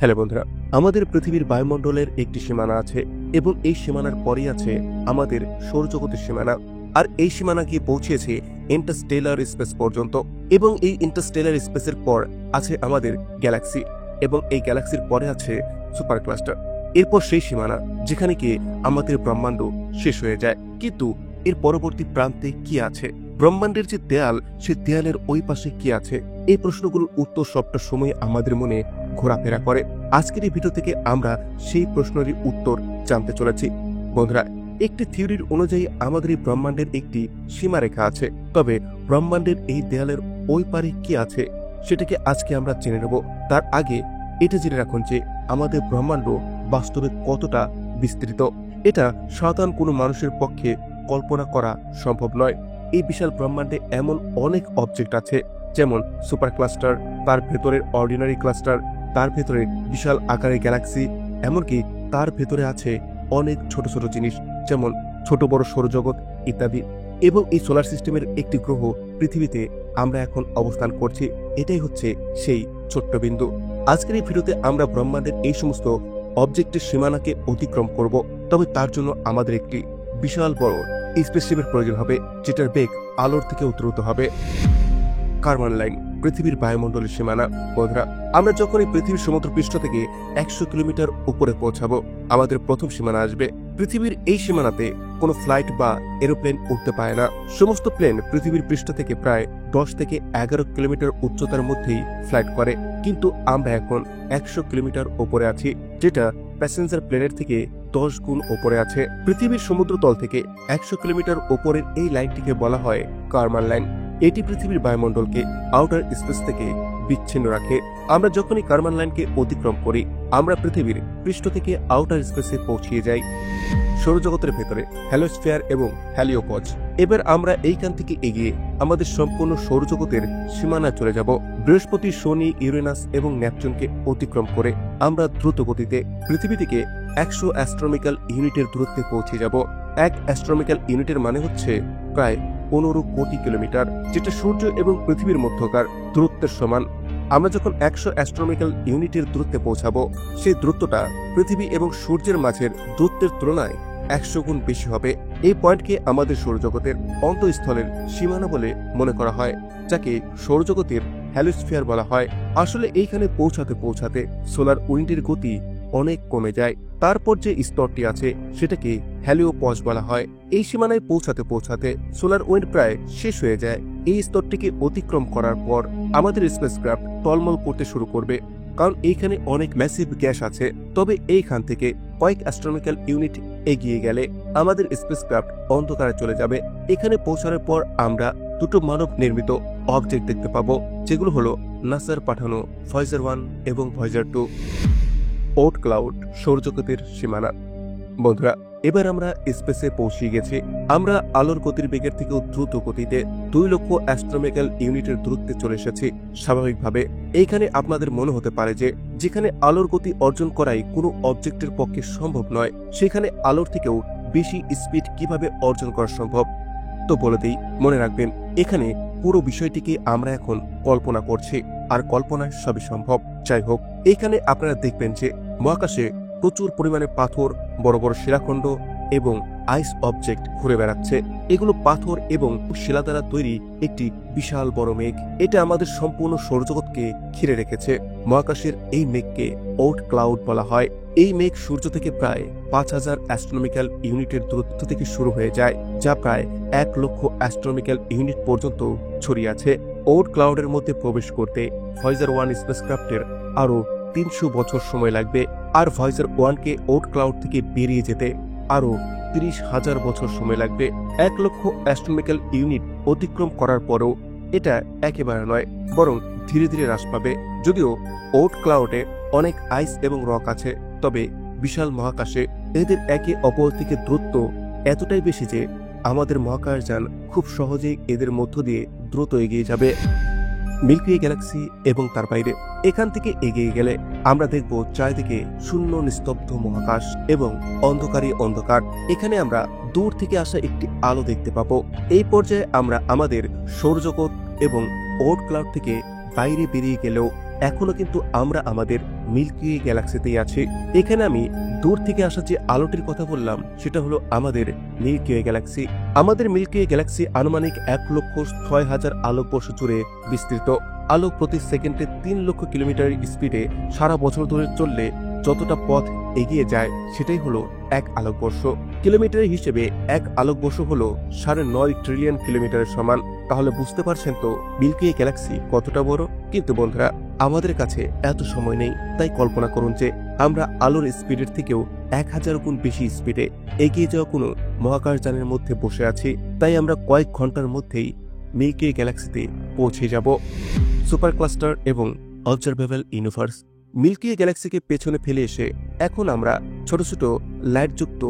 Hello বন্ধুরা, আমাদের পৃথিবীর বায়ুমণ্ডলের একটি সীমানা আছে এবং এই সীমানার পরেই আছে আমাদের সৌরজগতের সীমানা। আর এই সীমানা গিয়ে পৌঁছেছে ইন্টারস্টেলার স্পেস পর্যন্ত, এবং এই ইন্টারস্টেলার স্পেসের পর আছে আমাদের গ্যালাক্সি, এবং এই গ্যালাক্সির পরে আছে সুপার ক্লাস্টার। এরপর সেই সীমানা যেখানে গিয়ে আমাদের ব্রহ্মাণ্ড শেষ হয়ে যায়। কিন্তু এর পরবর্তী প্রান্তে কি আছে? ব্রহ্মাণ্ডের যে দেয়াল, সে দেয়ালের ওই পাশে কি আছে? এই প্রশ্নগুলোর উত্তর সবটা সময় আমাদের মনে ঘোরাফেরা করে। আজকের এই ভিডিও থেকে আমরা সেই প্রশ্নেরই উত্তর জানতে চলেছি। বন্ধুরা, একটি থিওরির অনুযায়ী আমাদের এই ব্রহ্মাণ্ডের একটি সীমারেখা আছে, তবে ব্রহ্মাণ্ডের এই দেয়ালের ওই পারে কি আছে সেটাকে আজকে আমরা জেনে নেব। তার আগে এটা জেনে রাখুন যে আমাদের ব্রহ্মাণ্ড বাস্তবে কতটা বিস্তৃত। এটা সাধারণ কোনো মানুষের পক্ষে কল্পনা করা সম্ভব নয়। এই বিশাল ব্রহ্মাণ্ডে এমন অনেক অবজেক্ট আছে, যেমন সুপার ক্লাস্টার, তার ভেতরের অর্ডিনারি ক্লাস্টার, তার ভেতরে বিশাল আকারের গ্যালাক্সি, এমনকি তার ভেতরে আছে অনেক ছোট ছোট জিনিস, যেমন ছোট বড় সৌরজগৎ ইত্যাদি। এবং এই সোলার সিস্টেমের একটি গ্রহ পৃথিবীতে আমরা এখন অবস্থান করছি। এটাই হচ্ছে সেই ছোট্ট বিন্দু। আজকের এই ভিডিওতে আমরা ব্রহ্মাণ্ডের এই সমস্ত অবজেক্টের সীমানাকে অতিক্রম করব, তবে তার জন্য আমাদের একটি বিশাল বড় স্পেসশিপের প্রয়োজন হবে, যেটার বেগ আলোর থেকেও দ্রুত হবে। কার্বন লাইন, পৃথিবীর বায়ুমণ্ডলের সীমানা। বন্ধুরা, আমরা যখন এই পৃথিবীর সমুদ্র পৃষ্ঠ থেকে 100 কিলোমিটার উপরে পৌঁছাবো, আমাদের প্রথম সীমানা আসবে। পৃথিবীর এই সীমানাতে কোনো ফ্লাইট বা এরোপ্লেন উঠতে পারে না। সমস্ত প্লেন পৃথিবীর পৃষ্ঠ থেকে প্রায় 10 থেকে 11 কিলোমিটার উচ্চতার মধ্যেই ফ্লাইট করে। কিন্তু আমরা এখন 100 কিলোমিটার উপরে আছি, যেটা প্যাসেঞ্জার প্লেনের থেকে 10 গুণ উপরে আছে। পৃথিবীর সমুদ্রতল থেকে 100 কিলোমিটার উপরের এই লাইনটিকে বলা হয় কার্বন লাইন। এটি পৃথিবীর বায়ুমণ্ডলকে আউটার স্পেস থেকে বিচ্ছিন্ন রাখে। আমরা যখনই কার্বন লাইনকে অতিক্রম করি, আমরা পৃথিবীর পৃষ্ঠ থেকে আউটার স্পেসে পৌঁছিয়ে যাই, সৌরজগতের ভেতরে হ্যালোস্ফিয়ার এবং হ্যালিওপজ। এবার আমরা এইখান থেকে এগিয়ে আমাদের সম্পূর্ণ সৌরজগতের সীমানা চলে যাব। বৃহস্পতি, শনি, ইউরেনাস এবং নেপচুনকে অতিক্রম করে আমরা দ্রুত গতিতে পৃথিবী থেকে 100 অ্যাস্ট্রোনমিক্যাল ইউনিটের দূরত্বে পৌঁছে যাব। 1 অ্যাস্ট্রোনমিক্যাল ইউনিটের মানে হচ্ছে প্রায় 15 কোটি কিলোমিটার, যেটা সূর্য এবং পৃথিবীর মধ্যকার দূরত্বের সমান। আমরা যখন 100 অ্যাস্ট্রোনমিক্যাল ইউনিটের দূরত্বে পৌঁছাবো, সেই দূরত্বটা পৃথিবী এবং সূর্যের মাঝের দূরত্বের তুলনায় 100 গুণ বেশি হবে। এই পয়েন্টকে আমাদের সৌরজগতের অন্তঃস্থলের সীমানা বলে মনে করা হয়, যাকে সৌরজগতের হ্যালোস্ফিয়ার বলা হয়। আসলে এইখানে পৌঁছাতে পৌঁছাতে সোলার উইন্ডের গতি অনেক কমে যায়। তারপর যে স্তরটি আছে সেটাকে হ্যালিওপজ বলা হয়। এই সীমানায় পৌঁছাতে পৌঁছাতে সোলার উইন্ড প্রায় শেষ হয়ে যায়। এই স্তরটিকে অতিক্রম করার পর আমাদের স্পেসক্রাফট টলমল করতে শুরু করবে, কারণ এইখানে অনেক ম্যাসিভ গ্যাস আছে। তবে এইখান থেকে কয়েক অ্যাস্ট্রোনমিক্যাল ইউনিট এগিয়ে গেলে আমাদের স্পেসক্রাফট অন্ধকারে চলে যাবে। এখানে পৌঁছানোর পর আমরা দুটো মানব নির্মিত অবজেক্ট দেখতে পাবো, যেগুলো হলো নাসার পাঠানো ভয়েজার 1 এবং ভয়েজার 2। ওট ক্লাউড, সৌরজগতের সীমানা। বন্ধুরা, এবার আমরা স্পেসে পৌঁছে গেছি। আমরা আলোর গতির বেগের থেকেও দ্রুত গতিতে 2 লক্ষ অ্যাস্ট্রোনমিক্যাল ইউনিটের দূরত্বে চলে এসেছি। স্বাভাবিকভাবে এইখানে আপনাদের মনে হতে পারে যে যেখানে আলোর গতি অর্জন করাই কোনো অবজেক্টের পক্ষে সম্ভব নয়, সেখানে আলোর থেকেও বেশি স্পিড কিভাবে অর্জন করা সম্ভব। তো বলে দিই, মনে রাখবেন, এখানে পুরো বিষয়টিকে আমরা এখন কল্পনা করছি, আর কল্পনায় সবই সম্ভব। যাই হোক, এখানে আপনারা দেখবেন যে মহাকাশে প্রচুর পরিমাণে পাথর, বড় বড় শিলাখণ্ড এবং আইস অবজেক্ট ঘুরে বেড়াচ্ছে। এগুলো পাথর এবং শিলা দ্বারা তৈরি একটি বিশাল বড় মেঘ। এটা আমাদের সম্পূর্ণ সৌরজগৎকে ঘিরে রেখেছে। মহাকাশের এই মেঘকে ওট ক্লাউড বলা হয়। এই মেঘ সূর্য থেকে প্রায় 5000 অ্যাস্ট্রোনমিক্যাল ইউনিটের দূরত্ব থেকে শুরু হয়ে যায়, যা প্রায় 1 লক্ষ অ্যাস্ট্রোনমিক্যাল ইউনিট পর্যন্ত ছড়িয়ে আছে। ওট ক্লাউডের মধ্যে প্রবেশ করতে ভয়েজার 1 স্পেসক্রাফটের আরো 300 বছর সময় লাগবে, আর ভয়েজার 1 কে ওট ক্লাউড থেকে বেরিয়ে যেতে আরো 30,000 বছর সময় লাগবে। 1 লক্ষ অ্যাস্ট্রোনমিক্যাল ইউনিট অতিক্রম করার পরেও এটা একেবারে নয়, বরং ধীরে ধীরে হ্রাস পাবে। যদিও ওট ক্লাউডে অনেক আইস এবং রক আছে, তবে বিশাল মহাকাশে এদের একে অপর থেকে দূরত্ব এতটাই বেশি যে আমাদের মহাকাশযান খুব সহজেই এদের মধ্য দিয়ে দ্রুত এগিয়ে যাবে। মিল্কি ওয়ে গ্যালাক্সি এবং তার বাইরে এখান থেকে এগিয়ে গেলে আমরা দেখব চারিদিকে শূন্য নিস্তব্ধ মহাকাশ এবং অন্ধকারই অন্ধকার। এখানে আমরা দূর থেকে আসা একটি আলো দেখতে পাবো। এই পর্যায়ে আমরা আমাদের সৌরজগৎ এবং ওট ক্লাউড থেকে বাইরে বেরিয়ে গেলেও এখনো কিন্তু আমরা আমাদের মিল্কি ওয়ে গ্যালাক্সিতেই আছে। এখানে আমি দূর থেকে আসা যে আলোটির কথা বললাম সেটা হলো আমাদের মিল্কি ওয়ে গ্যালাক্সি। আমাদের মিল্কি ওয়ে গ্যালাক্সি আনুমানিক 1,06,000 আলোকবর্ষ জুড়ে বিস্তৃত। আলো প্রতি সেকেন্ডে 3 লক্ষ কিলোমিটার স্পিডে সারা বছর ধরে চললে যতটা পথ এগিয়ে যায় সেটাই হলো 1 আলোকবর্ষ। কিলোমিটারের হিসেবে 1 আলোকবর্ষ হলো 9.5 ট্রিলিয়ন কিলোমিটারের সমান। তাহলে বুঝতে পারছেন তো মিল্কি ওয়ে গ্যালাক্সি কতটা বড়। কিন্তু বন্ধুরা, আমাদের কাছে এত সময় নেই, তাই কল্পনা করুন যে আমরা আলোর স্পিডের থেকেও 1000 গুণ বেশি স্পিডে এগিয়ে যাওয়া কোনো মহাকাশযানের মধ্যে বসে আছি। তাই আমরা কয়েক ঘন্টার মধ্যেই মিল্কি ওয়ে গ্যালাক্সিতে পৌঁছে যাব। সুপার ক্লাস্টার এবং অবজারভেবল ইউনিভার্স। মিল্কি ওয়ে গ্যালাক্সিকে পেছনে ফেলে এসে এখন আমরা ছোট ছোট লাইটযুক্ত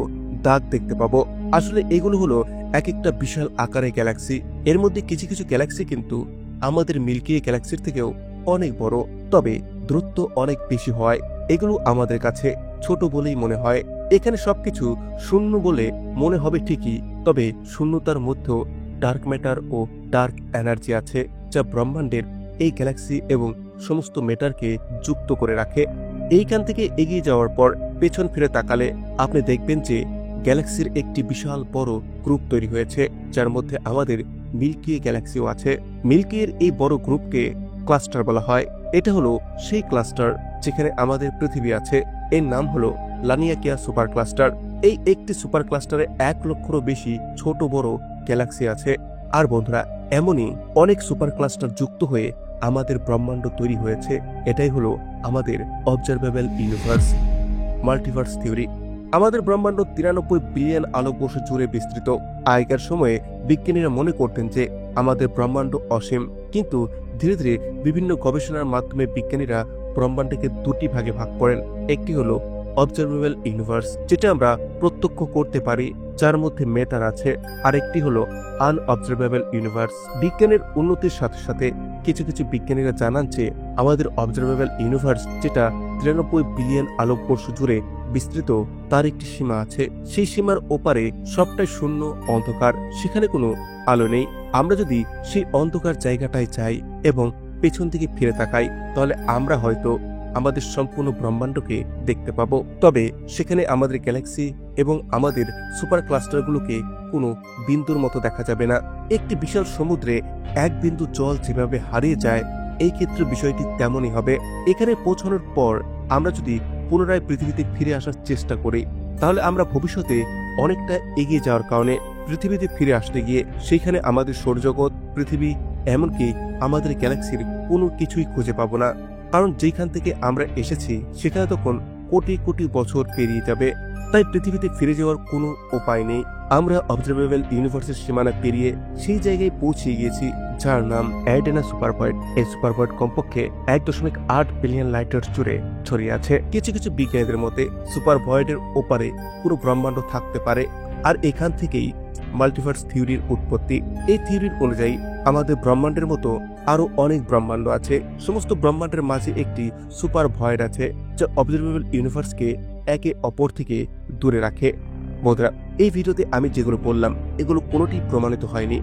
দাগ দেখতে পাবো। আসলে এগুলো হলো এক একটা বিশাল আকারের গ্যালাক্সি। এর মধ্যে কিছু কিছু গ্যালাক্সি কিন্তু আমাদের মিল্কি ওয়ে গ্যালাক্সির থেকেও অনেক বড়, তবে দূরত্ব অনেক বেশি হয়। এগুলো আমাদের কাছে ছোট বলেই মনে হয়। এখানে সবকিছু শূন্য বলে মনে হবে ঠিকই, তবে শূন্যতার মধ্যেও ডার্ক ম্যাটার ও ডার্ক এনার্জি আছে, যা ব্রহ্মাণ্ডের এই গ্যালাক্সি এবং সমস্ত ম্যাটারকে যুক্ত করে রাখে। এইখান থেকে এগিয়ে যাওয়ার পর পেছন ফিরে তাকালে আপনি দেখবেন যে গ্যালাক্সির একটি বিশাল বড় গ্রুপ তৈরি হয়েছে, যার মধ্যে আমাদের মিল্কি ওয়ে গ্যালাক্সিও আছে। মিল্কি এর এই বড় গ্রুপকে ক্লাস্টার বলা হয়। এটা হলো সেই ক্লাস্টার যেখানে আমাদের পৃথিবী আছে। এর নাম হলো লানিয়াকিয়া সুপার ক্লাস্টার। এই একটি সুপার ক্লাস্টারে 1 লক্ষেরও বেশি ছোট বড় গ্যালাক্সি আছে। আর বন্ধুরা, এমনই অনেক সুপার ক্লাস্টার যুক্ত হয়ে আমাদের ব্রহ্মাণ্ড তৈরি হয়েছে। এটাই হলো আমাদের অবজারভেবল ইউনিভার্স। Multiverse theory. আমাদের ব্রহ্মাণ্ড 93 বিলিয়ন আলোকবর্ষ জুড়ে বিস্তৃত। আগেকার সময়ে বিজ্ঞানীরা মনে করতেন যে আমাদের ব্রহ্মাণ্ড অসীম, কিন্তু ধীরে ধীরে বিভিন্ন গবেষণার মাধ্যমে বিজ্ঞানীরা ব্রহ্মাণ্ডকে দুটি ভাগে ভাগ করেন। একটি হলো অবজারভেবল ইউনিভার্স, যেটা আমরা প্রত্যক্ষ করতে পারি, যার মধ্যে ম্যাটার আছে। আরেকটি হলো আনঅবজারভেবল ইউনিভার্স। বিজ্ঞানের উন্নতির সাথে সাথে কিছু কিছু বিজ্ঞানীরা জানান যে আমাদের অবজারভেবল ইউনিভার্স, যেটা 93 বিলিয়ন আলোকবর্ষ জুড়ে বিস্তৃত, তার একটি সীমা আছে। সেই সীমার ওপারে সবটাই শূন্য, অন্ধকার, সেখানে কোনো আলো নেই। আমরা যদি সেই অন্ধকার জায়গাটায় যাই এবং পেছন দিকে ফিরে তাকাই, তাহলে আমরা হয়তো আমাদের সম্পূর্ণ ব্রহ্মাণ্ডকে দেখতে পাবো। তবে সেখানে আমাদের গ্যালাক্সি এবং আমাদের সুপার ক্লাস্টারগুলোকে কোনো বিন্দুর মতো দেখা যাবে না। একটি বিশাল সমুদ্রে এক বিন্দু জল যেভাবে হারিয়ে যায়, এই ক্ষেত্রে বিষয়টি তেমনই হবে। এখানে পৌঁছানোর পর আমরা যদি পুনরায় পৃথিবীতে ফিরে আসার চেষ্টা করি, তাহলে আমরা ভবিষ্যতে অনেকটা এগিয়ে যাওয়ার কারণে পৃথিবীতে ফিরে আসতে গিয়ে সেইখানে আমাদের সৌরজগৎ, পৃথিবী, এমনকি আমাদের গ্যালাক্সির কোনো কিছুই খুঁজে পাবো না। কারণ যেখান থেকে আমরা এসেছি সেখানে তখন কোটি কোটি বছর পেরিয়ে যাবে। তাই পৃথিবীতে ফিরে যাওয়ার কোনো উপায় নেই। আমরা অবজারভেবল ইউনিভার্সের সীমানা পেরিয়ে সেই জায়গায় পৌঁছে গিয়েছি যার নাম অ্যাডেনা সুপার ভয়েড। এই সুপার ভয়েড কমপক্ষে 1.8 বিলিয়ন লাইট ইয়ার্স জুড়ে ছড়িয়ে আছে। কিছু কিছু বিজ্ঞানীদের মতে সুপার ভয়েডের ওপারে পুরো ব্রহ্মাণ্ড থাকতে পারে। আর এখান থেকেই মাল্টিভার্স থিওরির উৎপত্তি। এই থিওরির অনুযায়ী আমাদের ব্রহ্মাণ্ডের মতো আরো অনেক ব্রহ্মাণ্ড আছে। সমস্ত ব্রহ্মাণ্ডের মাঝে একটি সুপার ভয়েড আছে, যা অবজারভেবল ইউনিভার্সকে একে অপর থেকে দূরে রাখে। বন্ধুরা, এই ভিডিওতে আমি যেগুলো বললাম এগুলো কোনোটি প্রমাণিত হয়নি,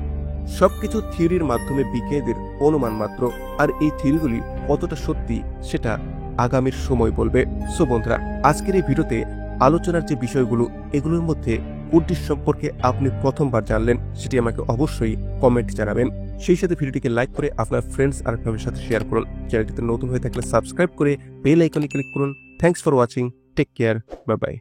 সবকিছু থিওরির মাধ্যমে বিজ্ঞানীদের অনুমান মাত্র। আর এই থিওরিগুলি কতটা সত্যি সেটা আগামীর সময় বলবে। সো বন্ধুরা, আজকের এই ভিডিওতে আলোচনার যে বিষয়গুলো, এগুলোর মধ্যে কোনটির সম্পর্কে আপনি প্রথমবার জানলেন সেটি আমাকে অবশ্যই কমেন্টে জানাবেন। সেই সাথে ভিডিওটিকে লাইক করে আপনার ফ্রেন্ডস আর ফ্যামিলির সাথে শেয়ার করুন। চ্যানেলটিতে নতুন হয়ে থাকলে সাবস্ক্রাইব করে বেল আইকনে ক্লিক করুন। Thanks for watching. Take care. Bye by.